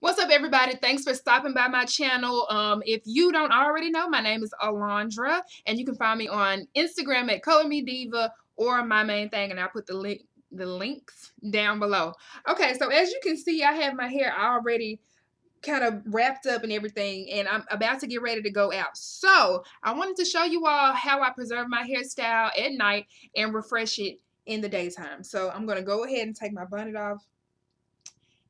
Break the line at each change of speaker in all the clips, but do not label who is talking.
What's up, everybody? Thanks for stopping by my channel. If you don't already know, my name is Alondra, and you can find me on Instagram at Color Me Diva or my main thing, and I'll put the links down below. Okay, so as you can see, I have my hair already kind of wrapped up and everything, and I'm about to get ready to go out. So I wanted to show you all how I preserve my hairstyle at night and refresh it in the daytime. So I'm going to go ahead and take my bonnet off.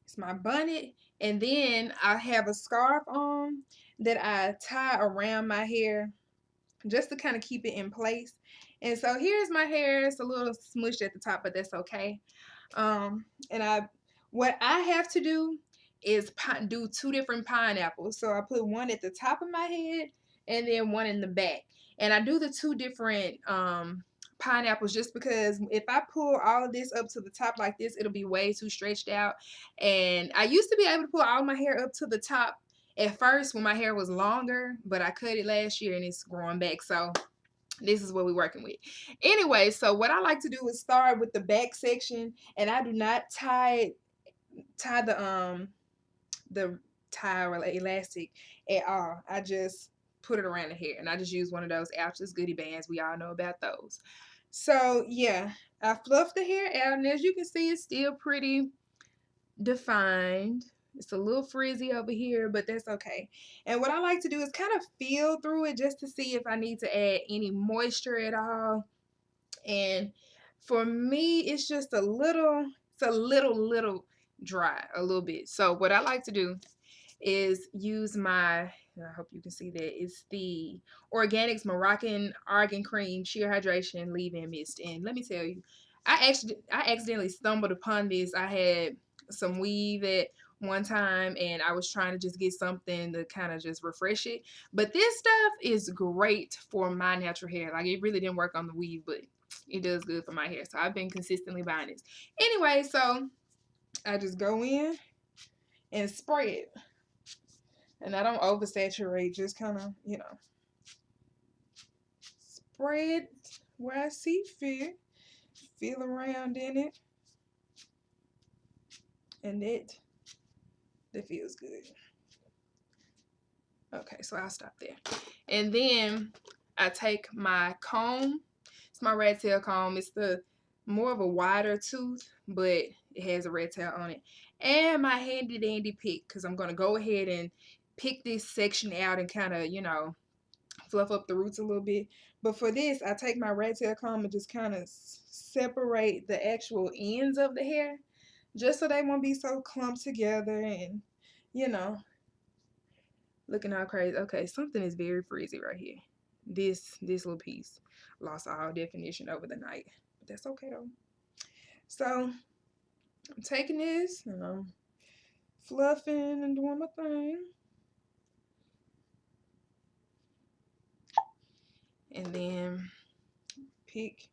It's my bonnet, and then I have a scarf on that I tie around my hair just to kind of keep it in place. And so here's my hair. It's a little smushed at the top, but that's okay. And what I have to do is do two different pineapples. So I put one at the top of my head and then one in the back. And I do the two different pineapples just because if I pull all of this up to the top like this, it'll be way too stretched out. And I used to be able to pull all my hair up to the top at first when my hair was longer, but I cut it last year and it's growing back. So this is what we're working with. Anyway, so what I like to do is start with the back section, and I do not tie the tie or elastic at all. I just put it around the hair, and I just use one of those Ouchless Goodie Bands. We all know about those. So yeah, I fluff the hair out, and as you can see, it's still pretty defined. It's a little frizzy over here, but that's okay. And what I like to do is kind of feel through it just to see if I need to add any moisture at all. And for me, it's just a little dry, a little bit. So what I like to do is use my, I hope you can see that, it's the Organix Moroccan Argan Cream Sheer Hydration Leave-In Mist. And let me tell you, I accidentally stumbled upon this. I had some weave at one time, and I was trying to just get something to kind of just refresh it. But this stuff is great for my natural hair. Like, it really didn't work on the weave, but it does good for my hair. So I've been consistently buying this. Anyway, so I just go in and spray it. And I don't oversaturate, just kind of, you know, spread where I see fit, feel around in it, and that feels good. Okay, so I'll stop there. And then I take my comb. It's my rat tail comb. It's the more of a wider tooth, but it has a rat tail on it. And my handy dandy pick, because I'm going to go ahead and pick this section out and kind of, you know, fluff up the roots a little bit. But for this, I take my rat tail comb and just kind of separate the actual ends of the hair, just so they won't be so clumped together and, you know, looking all crazy. Okay, something is very frizzy right here. This little piece lost all definition over the night, but that's okay though. So I'm taking this and I'm fluffing and doing my thing. And then pick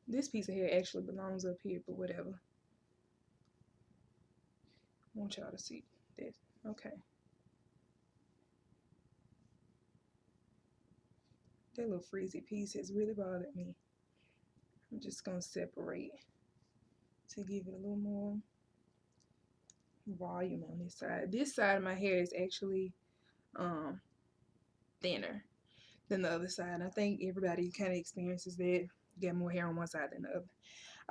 this piece of hair actually belongs up here, but whatever. I want y'all to see this. Okay. That little frizzy piece has really bothered me. I'm just going to separate to give it a little more volume on this side. This side of my hair is actually thinner than the other side. I think everybody kind of experiences that. You get more hair on one side than the other.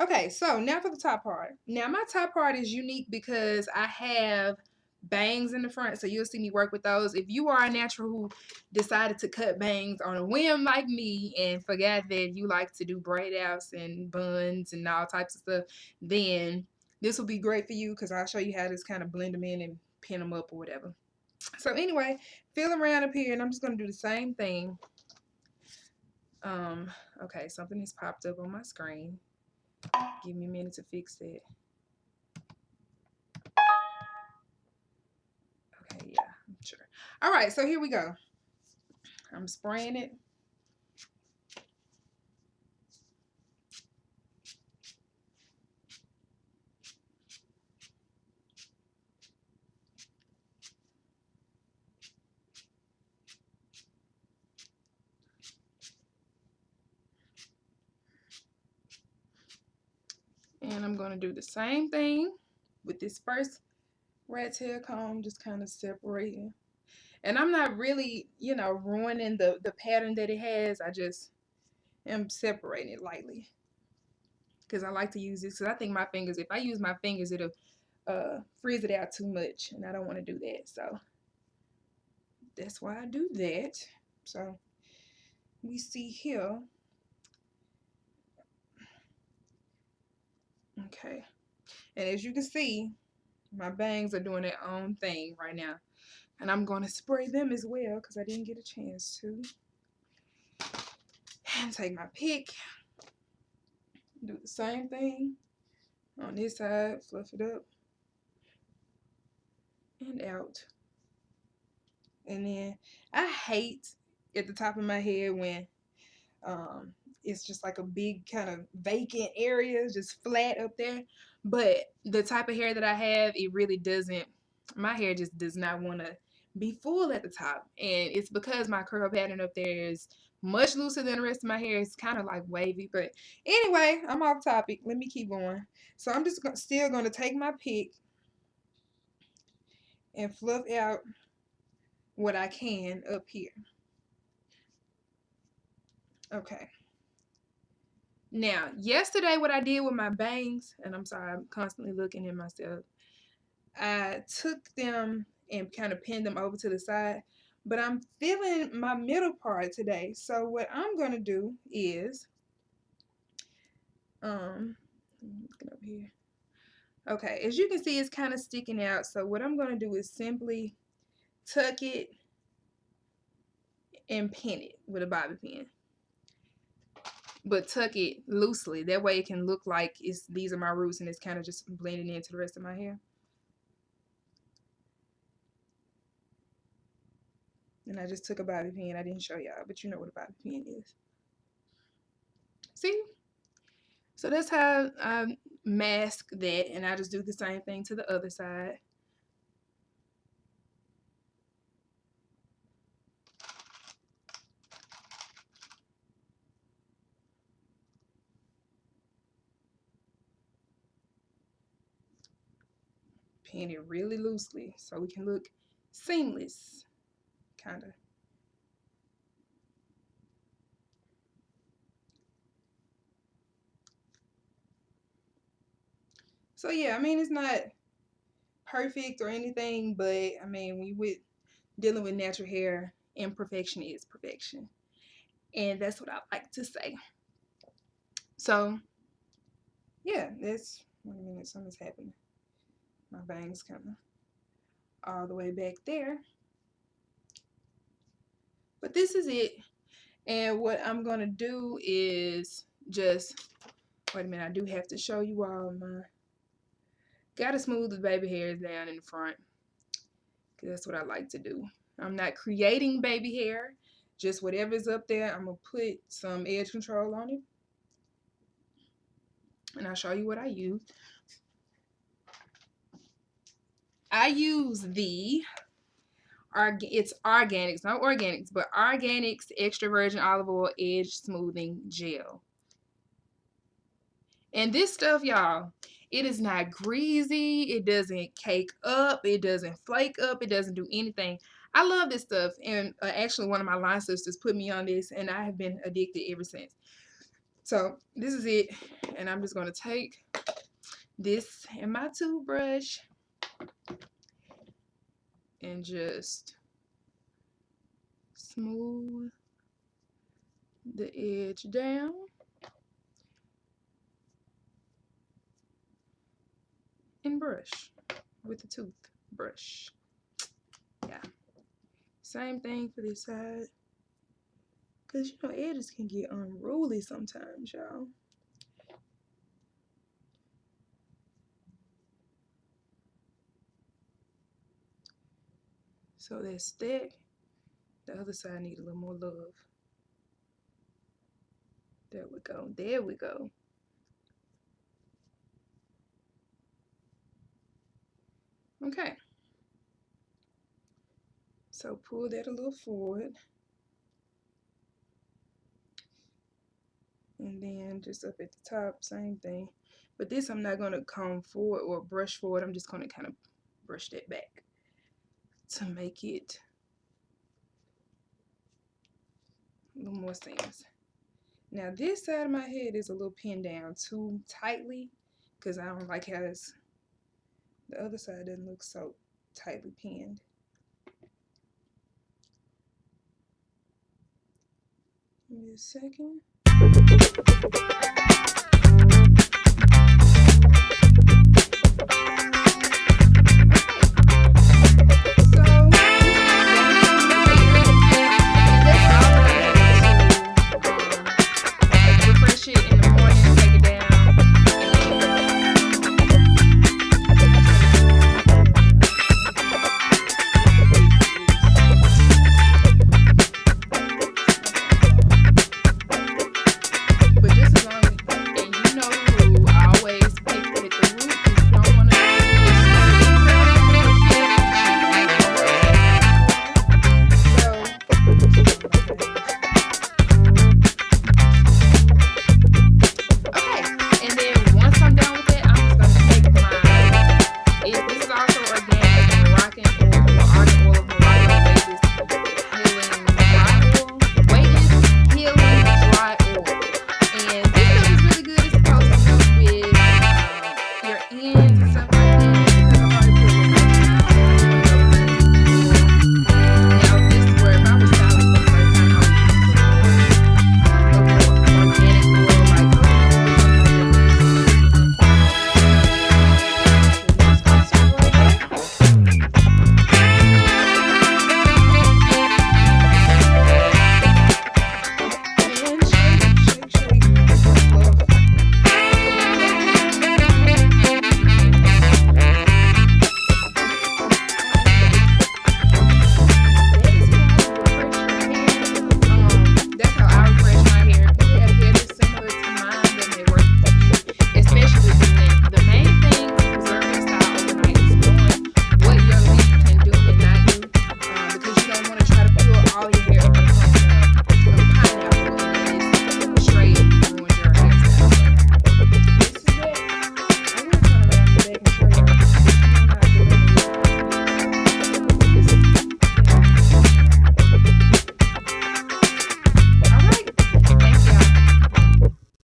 Okay, so now for the top part. Now my top part is unique because I have bangs in the front, so you'll see me work with those. If you are a natural who decided to cut bangs on a whim like me and forgot that you like to do braid outs and buns and all types of stuff, then this will be great for you because I'll show you how to just kind of blend them in and pin them up or whatever. So anyway, feel around up here, and I'm just going to do the same thing. Okay, something has popped up on my screen. Give me a minute to fix that. Okay, yeah, I'm sure. All right, so here we go. I'm spraying it. And I'm going to do the same thing with this first rat tail comb, just kind of separating. And I'm not really, you know, ruining the pattern that it has. I just am separating it lightly. Because I like to use this. Because I think my fingers, if I use my fingers, it'll freeze it out too much. And I don't want to do that. So that's why I do that. So we see here. Okay. And as you can see, my bangs are doing their own thing right now. And I'm going to spray them as well because I didn't get a chance to. And take my pick. Do the same thing on this side. Fluff it up. And out. And then I hate at the top of my head when it's just like a big kind of vacant area, just flat up there. But the type of hair that I have, it really doesn't, my hair just does not want to be full at the top. And it's because my curl pattern up there is much looser than the rest of my hair. It's kind of like wavy. But anyway, I'm off topic. Let me keep going. So I'm just still going to take my pick and fluff out what I can up here. Okay. Now, yesterday what I did with my bangs, and I'm sorry, I'm constantly looking at myself. I took them and kind of pinned them over to the side, but I'm feeling my middle part today. So what I'm going to do is, looking over here. Okay, as you can see, it's kind of sticking out. So what I'm going to do is simply tuck it and pin it with a bobby pin. But tuck it loosely. That way it can look like these are my roots and it's kind of just blending into the rest of my hair. And I just took a bobby pin. I didn't show y'all, but you know what a bobby pin is. See? So that's how I mask that. And I just do the same thing to the other side. Pin it really loosely so we can look seamless, kind of. So yeah, I mean, it's not perfect or anything, but I mean, when we're dealing with natural hair, imperfection is perfection. And that's what I like to say. So yeah, that's, wait a minute, something's happening. My bangs kind of all the way back there. But this is it. And what I'm going to do is just, wait a minute, I do have to show you all my, gotta smooth the baby hairs down in the front. Because that's what I like to do. I'm not creating baby hair. Just whatever's up there, I'm going to put some edge control on it. And I'll show you what I use. I use the, it's Organics, not Organics, but Organics Extra Virgin Olive Oil Edge Smoothing Gel. And this stuff, y'all, it is not greasy. It doesn't cake up. It doesn't flake up. It doesn't do anything. I love this stuff. And actually, one of my line sisters put me on this, and I have been addicted ever since. So this is it. And I'm just going to take this and my toothbrush and just smooth the edge down. And brush with the toothbrush. Yeah. Same thing for this side. Because, you know, edges can get unruly sometimes, y'all. So that's that. The other side needs a little more love. There we go. There we go. Okay. So pull that a little forward. And then one just up at the top, same thing. But this I'm not going to comb forward or brush forward. I'm just going to kind of brush that back to make it a little more seamless. Now this side of my head is a little pinned down too tightly because I don't like how the other side doesn't look so tightly pinned. Give me a second.